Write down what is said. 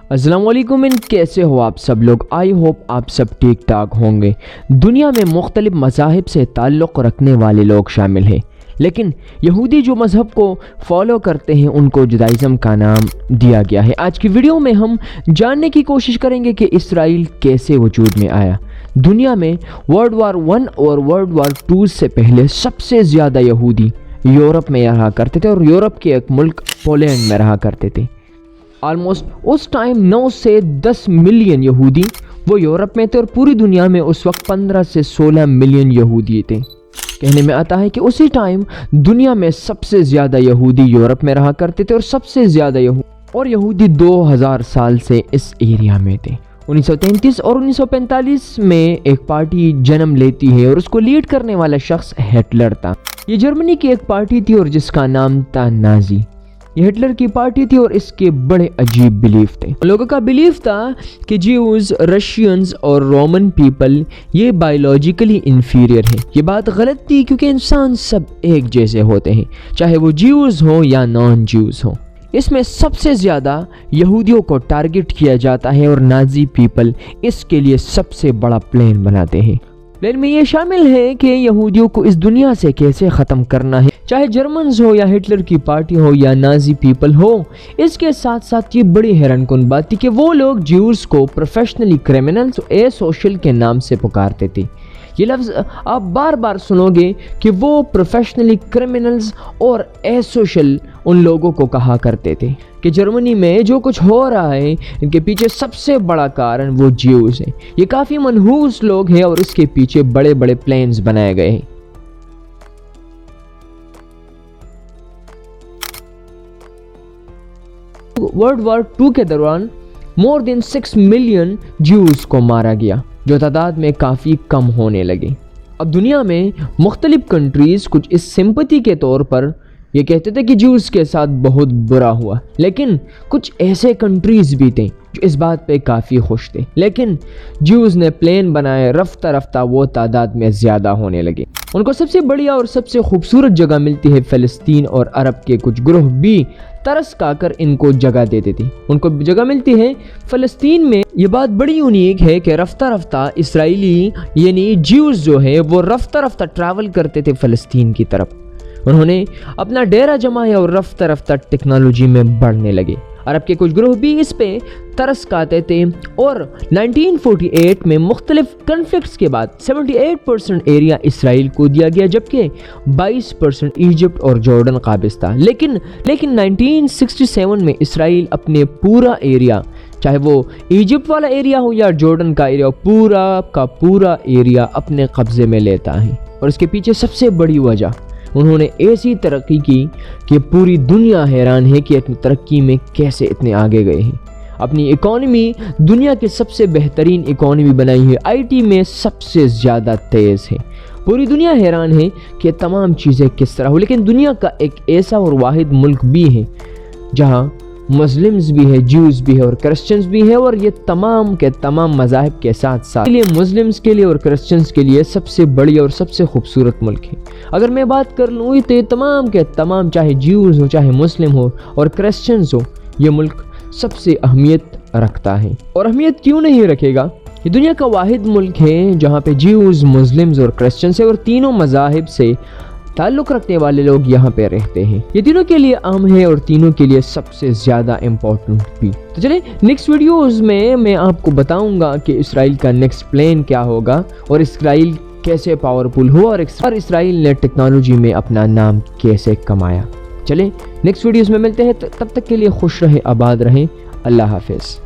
अस्सलाम वालेकुम। कैसे हो आप सब लोग? आई होप आप सब ठीक ठाक होंगे। दुनिया में मुख्तलिफ मज़ाहिब से ताल्लुक़ रखने वाले लोग शामिल हैं, लेकिन यहूदी जो मज़हब को फॉलो करते हैं उनको जुदाइज़म का नाम दिया गया है। आज की वीडियो में हम जानने की कोशिश करेंगे कि इसराइल कैसे वजूद में आया। दुनिया में वर्ल्ड वार 1 और वर्ल्ड वार 2 से पहले सबसे ज़्यादा यहूदी यूरोप में रहा करते थे और यूरोप के एक मुल्क पोलैंड में रहा करते थे। ऑलमोस्ट उस टाइम 9 से 10 मिलियन यहूदी वो यूरोप में थे और पूरी दुनिया में उस वक्त 15 से 16 मिलियन यहूदी थे। कहने में आता है कि उसी टाइम दुनिया में सबसे ज़्यादा यहूदी यूरोप में रहा करते थे और सबसे ज़्यादा यहूदी 2000 साल से इस एरिया में थे। 1933 और 1945 में एक पार्टी जन्म लेती है और उसको लीड करने वाला शख्स हिटलर था। ये जर्मनी की एक पार्टी थी और जिसका नाम था नाजी। ये हिटलर की पार्टी थी और इसके बड़े अजीब बिलीफ थे। लोगों का बिलीफ था कि ज्यूज, रशियंस और रोमन पीपल ये बायोलॉजिकली इंफीरियर हैं। ये बात गलत थी क्योंकि इंसान सब एक जैसे होते हैं, चाहे वो ज्यूज हो या नॉन ज्यूज हो। इसमें सबसे ज़्यादा यहूदियों को टारगेट किया जाता है और नाजी पीपल इसके लिए सबसे बड़ा प्लान बनाते हैं। प्लान में ये शामिल है कि यहूदियों को इस दुनिया से कैसे ख़त्म करना है, चाहे जर्मन्स हो या हिटलर की पार्टी हो या नाजी पीपल हो। इसके साथ साथ ये बड़ी हैरानकुन बात थी कि वो लोग ज्यूज को प्रोफेशनली क्रिमिनल्स ए सोशल के नाम से पुकारते थे। ये लफ्ज़ आप बार बार सुनोगे कि वो प्रोफेशनली क्रिमिनल्स और ए सोशल उन लोगों को कहा करते थे कि जर्मनी में जो कुछ हो रहा है इनके पीछे सबसे बड़ा कारण वो ज्यूज हैं। ये काफ़ी मनहूस लोग हैं और इसके पीछे बड़े बड़े प्लान्स बनाए गए हैं। वर्ल्ड वार 2 के दौरान मोर देन 6 मिलियन ज्यूज को मारा गया, जो तादाद में काफ़ी कम होने लगे। अब दुनिया में मुख्तलिफ कंट्रीज़ कुछ इस सिंपैथी के तौर पर ये कहते थे कि ज्यूज के साथ बहुत बुरा हुआ, लेकिन कुछ ऐसे कंट्रीज़ भी थे जो इस बात पे काफ़ी खुश थे। लेकिन ज्यूज ने प्लान बनाए, रफ्ता रफ्ता वो तादाद में ज़्यादा होने लगे। उनको सबसे बढ़िया और सबसे खूबसूरत जगह मिलती है फ़लस्तीन, और अरब के कुछ ग्रोह भी तरस खाकर इनको जगह देते थे। उनको जगह मिलती है फ़लस्तीन में। ये बात बड़ी यूनिक है कि रफ्ता रफ्ता इसराइली यानी ज्यूज जो है वो रफ्ता रफ्ता ट्रैवल करते थे फ़लस्तीन की तरफ। उन्होंने अपना डेरा जमाया और रफ्ता रफ्ता टेक्नोलॉजी में बढ़ने लगे। अरब के कुछ ग्रोह भी इस पे तरस खाते थे और 1948 में मुख्तलिफ कन्फ्लिक्ट्स के बाद 78% एरिया इसराइल को दिया गया, जबकि 22% इजिप्ट और जॉर्डन काबिज था। लेकिन 1967 में इसराइल अपने पूरा एरिया, चाहे वो इजिप्ट वाला एरिया हो या जॉर्डन का एरिया, पूरा का पूरा एरिया अपने कब्जे में लेता है। और इसके पीछे सबसे बड़ी वजह, उन्होंने ऐसी तरक्की की कि पूरी दुनिया हैरान है कि अपनी तरक्की में कैसे इतने आगे गए हैं। अपनी इकॉनमी दुनिया की सबसे बेहतरीन इकॉनमी बनाई है, आईटी में सबसे ज़्यादा तेज़ है। पूरी दुनिया हैरान है कि तमाम चीज़ें किस तरह हो। लेकिन दुनिया का एक ऐसा और वाहिद मुल्क भी है जहाँ मुस्लिम्स भी है, ज्यूज भी है और क्रिश्चियंस भी है, और ये तमाम के तमाम मज़ाहिब के साथ साथ लिए मुस्लिम्स के लिए और क्रिश्चियंस के लिए सबसे बड़ी और सबसे खूबसूरत मुल्क है। अगर मैं बात कर लूँ तो ये तमाम के तमाम, चाहे ज्यूज हो, चाहे मुस्लिम हो और क्रिश्चियंस हो, ये मुल्क सबसे अहमियत रखता है। और अहमियत क्यों नहीं रखेगा? ये दुनिया का वाहिद मुल्क है जहाँ पे ज्यूज, मुस्लिम्स और क्रिश्चियंस है और तीनों मज़ाहिब से ताल्लुक़ रखने वाले लोग यहाँ पे रहते हैं। ये तीनों के लिए आम है और तीनों के लिए सबसे ज़्यादा इम्पोर्टेंट भी। तो चलिए नेक्स्ट वीडियोज़ में मैं आपको बताऊंगा कि इसराइल का नेक्स्ट प्लान क्या होगा और इसराइल कैसे पावरफुल हुआ और इसराइल ने टेक्नोलॉजी में अपना नाम कैसे कमाया। चलिए नेक्स्ट वीडियोज़ में मिलते हैं, तब तक के लिए खुश रहें, आबाद रहें, अल्लाह हाफिज़।